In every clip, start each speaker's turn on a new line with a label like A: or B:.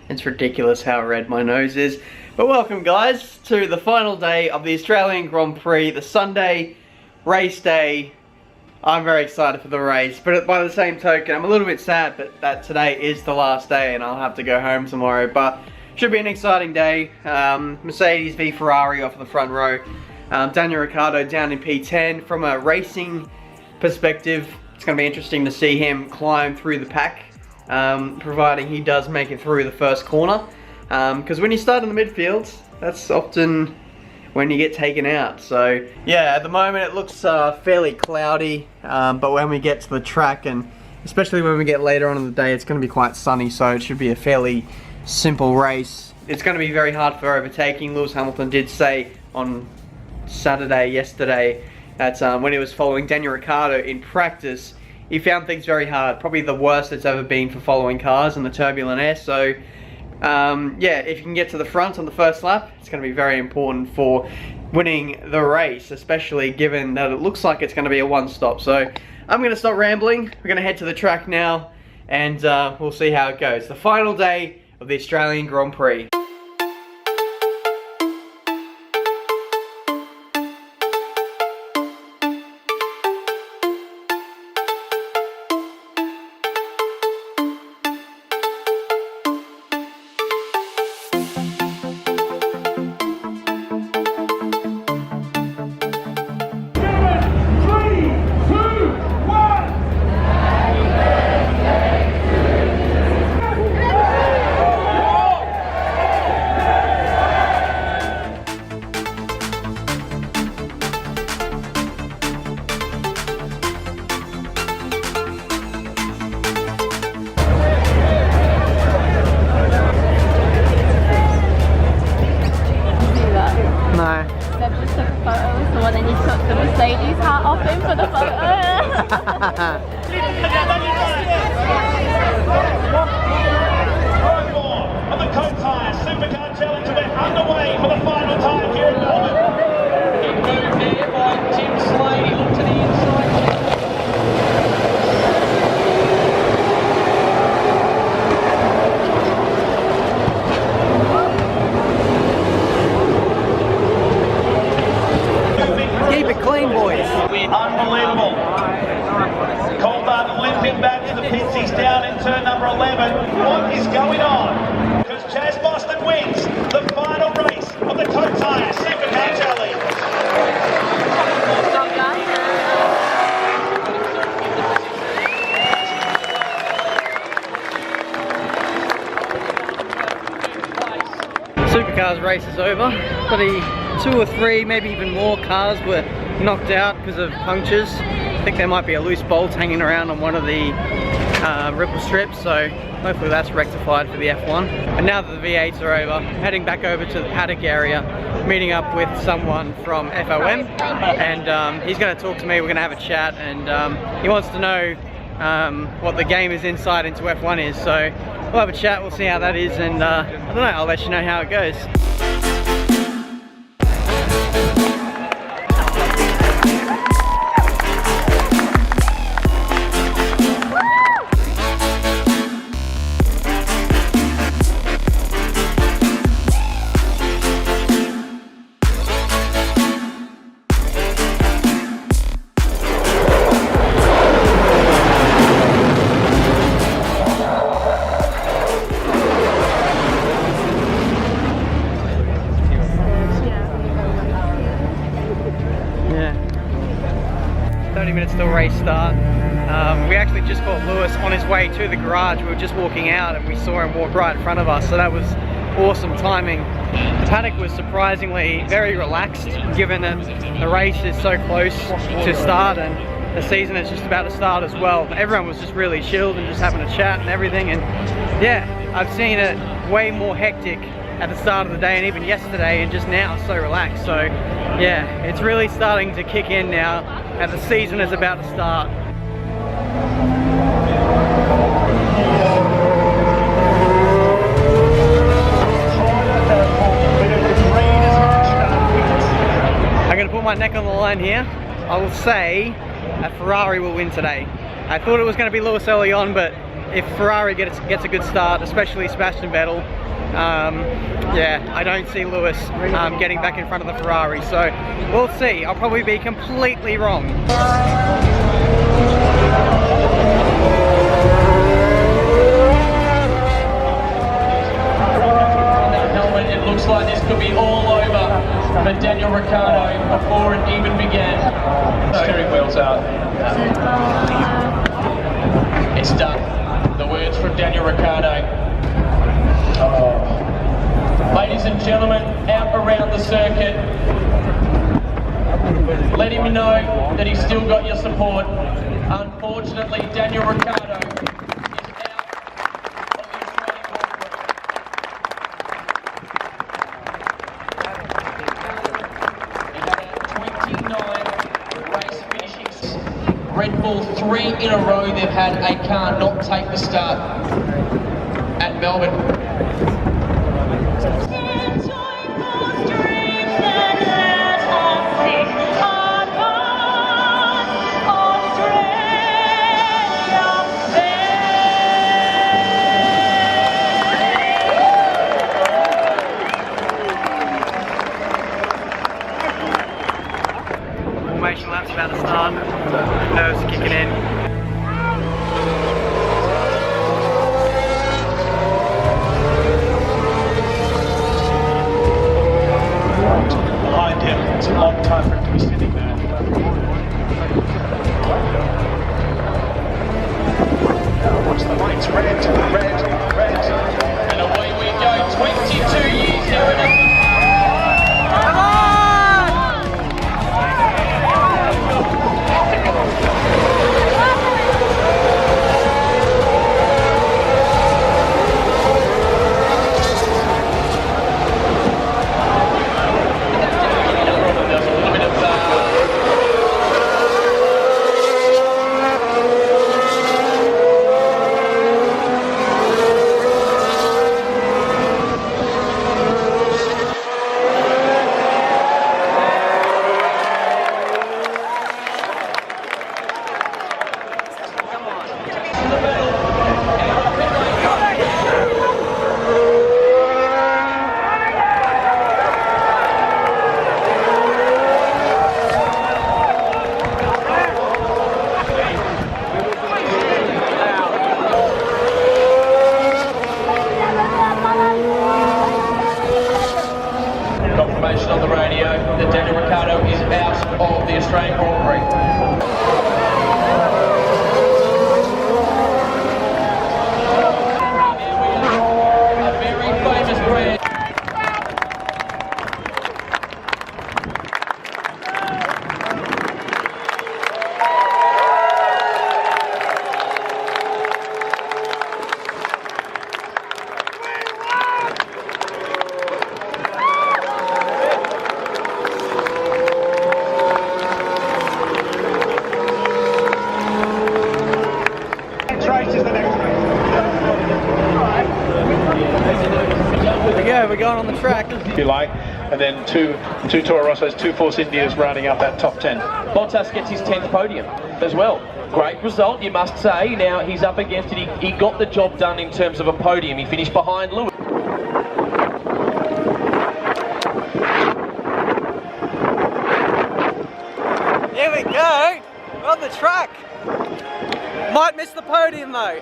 A: It's ridiculous how red my nose is. But welcome guys to the final day of the Australian Grand Prix, the Sunday race day. I'm very excited for the race, but by the same token, I'm a little bit sad that today is the last day and I'll have to go home tomorrow. But should be an exciting day. Mercedes v Ferrari off of the front row. Daniel Ricciardo down in P10. From a racing perspective, it's going to be interesting to see him climb through the pack, providing he does make it through the first corner. Because when you start in the midfield, that's often when you get taken out. So yeah, at the moment it looks fairly cloudy, but when we get to the track, and especially when we get later on in the day, it's going to be quite sunny, so it should be a fairly simple race. It's going to be very hard for overtaking. Lewis Hamilton did say on yesterday, that when he was following Daniel Ricciardo in practice, he found things very hard, probably the worst it's ever been for following cars in the turbulent air. So yeah, if you can get to the front on the first lap, it's going to be very important for winning the race, especially given that it looks like it's going to be a one-stop. So I'm going to stop rambling. We're going to head to the track now, and we'll see how it goes. The final day of the Australian Grand Prix.
B: Supercar challenge event underway for the final time here in Melbourne. It moved there by Tim Slade onto the inside.
A: Keep it clean, boys.
B: Unbelievable. Coulthard limping back to the pits. He's down in turn number 11. What is going on? Because Chaz Boston wins the final race of the Coat Tire Supercar Challenge.
A: Supercars race is over. Bloody 2 or 3, maybe even more cars were knocked out because of punctures. I think there might be a loose bolt hanging around on one of the ripple strips, so hopefully that's rectified for the F1. And now that the V8s are over, I'm heading back over to the Paddock area, meeting up with someone from FOM, and he's going to talk to me. We're going to have a chat, and he wants to know what the game is inside into F1 is, so we'll have a chat, we'll see how that is, and I don't know, I'll let you know how it goes. Till race start. We actually just caught Lewis on his way to the garage. We were just walking out and we saw him walk right in front of us, so that was awesome timing. The paddock was surprisingly very relaxed, given that the race is so close to start and the season is just about to start as well. Everyone was just really chilled and just having a chat and everything, and yeah, I've seen it way more hectic at the start of the day and even yesterday, and just now so relaxed. So yeah, it's really starting to kick in now as the season is about to start. I'm going to put my neck on the line here. I will say that Ferrari will win today. I thought it was going to be Lewis early on, but if Ferrari gets a good start, especially Sebastian Vettel, yeah, I don't see Lewis getting back in front of the Ferrari. So we'll see. I'll probably be completely wrong.
C: It looks like this could be all over for Daniel Ricciardo before it even began. Steering wheel's out. It's done. The words from Daniel Ricciardo. Ladies and gentlemen, out around the circuit, let him know that he's still got your support. Unfortunately, Daniel Ricciardo is out of the Red Bull 3 in a row they've had a car not take the start at Melbourne.
A: Formation lap's about to start. Nerves kicking in.
B: Behind him, it's a long time for him to be sitting there. Watch the lights, red, red, red.
C: And away we go, 22 years now.
A: Come on!
C: Confirmation on the radio that Daniel Ricciardo is out of the Australian Grand Prix. A very famous brand.
A: Yeah, we're going on the track.
B: If you like, and then two Toro Rossos, two Force Indias rounding out that top 10.
C: Bottas gets his 10th podium as well. Great result, you must say. Now he's up against it. He got the job done in terms of a podium. He finished behind Lewis.
A: Here we go. We're on the track. Might miss the podium though.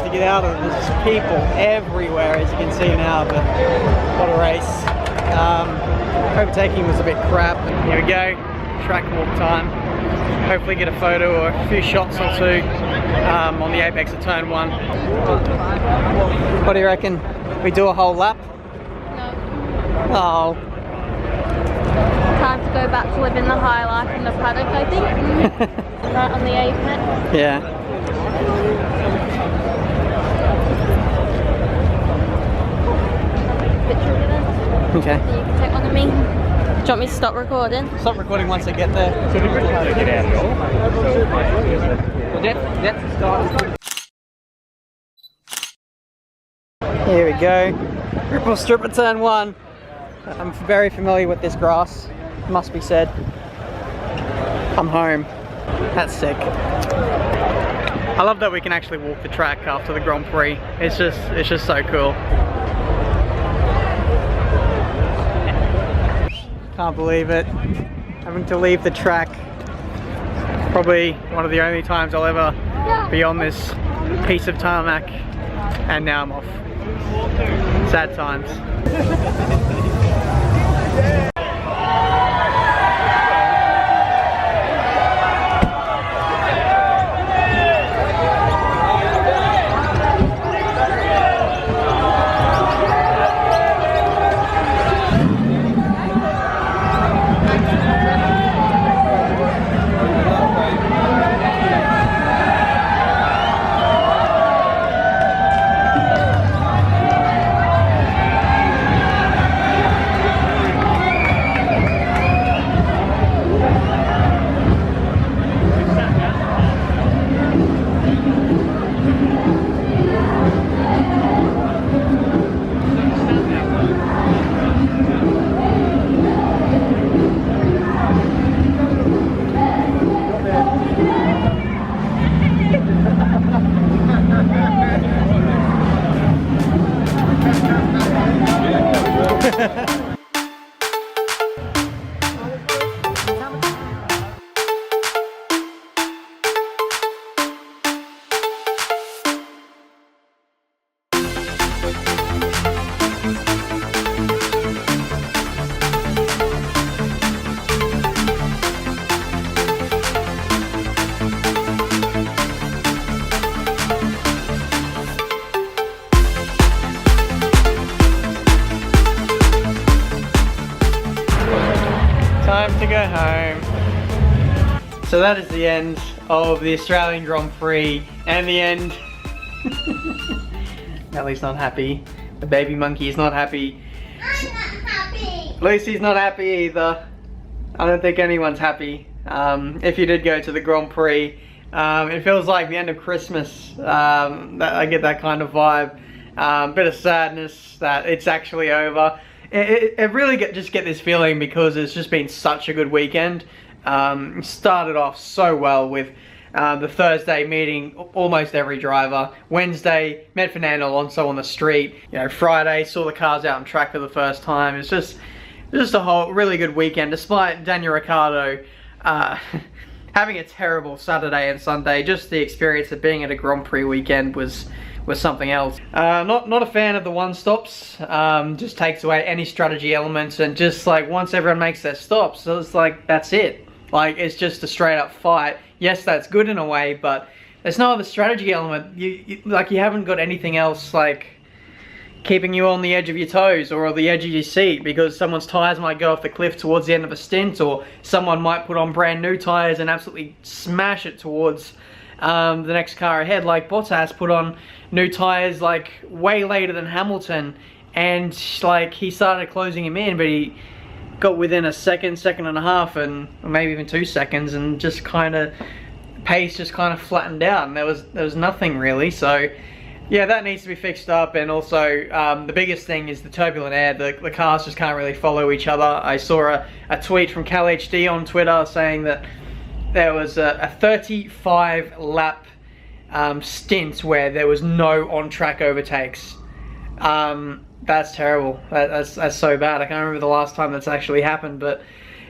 A: to get out of. There's just people everywhere, as you can see now, but what a race. Overtaking was a bit crap, and here we go, track walk time. Hopefully get a photo or a few shots or two on the apex of turn 1. What do you reckon? We do a whole lap?
D: No.
A: Oh.
D: Time to go back to living the high life in the paddock, I think. Right on the apex.
A: Yeah.
D: Picture of it then.
A: Okay.
D: So you can take one of me. Do you want me to stop recording?
A: Stop recording once I get there. So get out Here we go. Ripple strip at turn 1. I'm very familiar with this grass, must be said. I'm home. That's sick. I love that we can actually walk the track after the Grand Prix. It's just so cool. Can't believe it. Having to leave the track. Probably one of the only times I'll ever be on this piece of tarmac, and now I'm off. Sad times. Time to go home. So that is the end of the Australian Grand Prix, and the end. Nelly's not happy. The baby monkey is not happy.
D: I'm not happy.
A: Lucy's not happy either. I don't think anyone's happy. If you did go to the Grand Prix, it feels like the end of Christmas. I get that kind of vibe. Bit of sadness that it's actually over. It really just get this feeling because it's just been such a good weekend. Started off so well with the Thursday meeting almost every driver. Wednesday met Fernando Alonso on the street. You know, Friday saw the cars out on track for the first time. It's just a whole really good weekend, despite Daniel Ricciardo having a terrible Saturday and Sunday. Just the experience of being at a Grand Prix weekend was something else. Not a fan of the one stops. Just takes away any strategy elements, and just like once everyone makes their stops, so it's like that's it. Like it's just a straight up fight. Yes, that's good in a way, but there's no other strategy element. You haven't got anything else like keeping you on the edge of your toes or the edge of your seat, because someone's tires might go off the cliff towards the end of a stint, or someone might put on brand new tires and absolutely smash it towards the next car ahead. Like Bottas put on new tires like way later than Hamilton, and like he started closing him in, but he got within a second and a half, and or maybe even 2 seconds, and just kind of pace just kind of flattened out, and there was nothing really. So yeah, that needs to be fixed up. And also the biggest thing is the turbulent air. The cars just can't really follow each other. I saw a tweet from Cal HD on Twitter saying that there was a 35 lap stint where there was no on-track overtakes. That's terrible. That's so bad. I can't remember the last time that's actually happened, but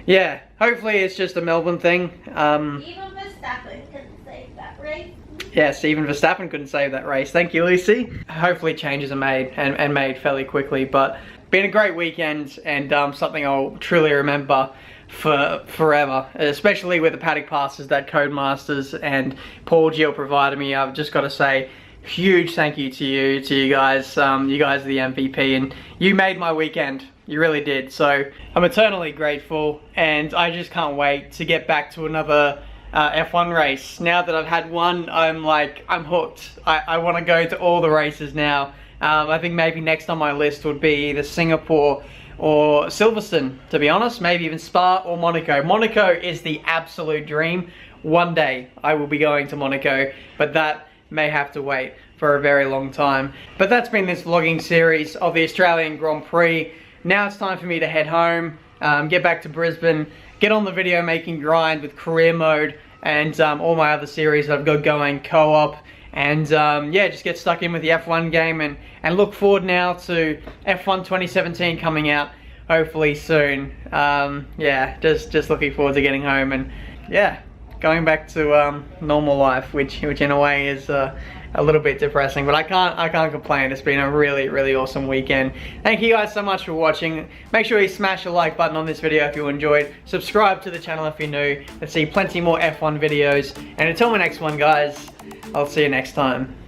A: yeah, hopefully it's just a Melbourne thing.
D: Even Verstappen couldn't save that race.
A: yeah, Steven Verstappen couldn't save that race. Thank you, Lucy. Hopefully changes are made and made fairly quickly, but been a great weekend and something I'll truly remember for forever, especially with the paddock passes that Codemasters and Paul Gill provided me. I've just got to say huge thank you to you guys. You guys are the MVP and you made my weekend. You really did. So I'm eternally grateful and I just can't wait to get back to another F1 race. Now that I've had one, I'm hooked. I want to go to all the races now. I think maybe next on my list would be either Singapore or Silverstone, to be honest. Maybe even Spa or Monaco. Monaco is the absolute dream. One day I will be going to Monaco, but that may have to wait for a very long time. But that's been this vlogging series of the Australian Grand Prix. Now it's time for me to head home, get back to Brisbane, get on the video making grind with career mode and all my other series that I've got going, co-op, and yeah, just get stuck in with the F1 game and look forward now to F1 2017 coming out hopefully soon. Yeah, just looking forward to getting home and yeah, going back to normal life, which in a way is a little bit depressing, but I can't complain. It's been a really awesome weekend. Thank you guys so much for watching. Make sure you smash the like button on this video if you enjoyed. Subscribe to the channel if you're new. Let's see plenty more F1 videos. And until my next one, guys, I'll see you next time.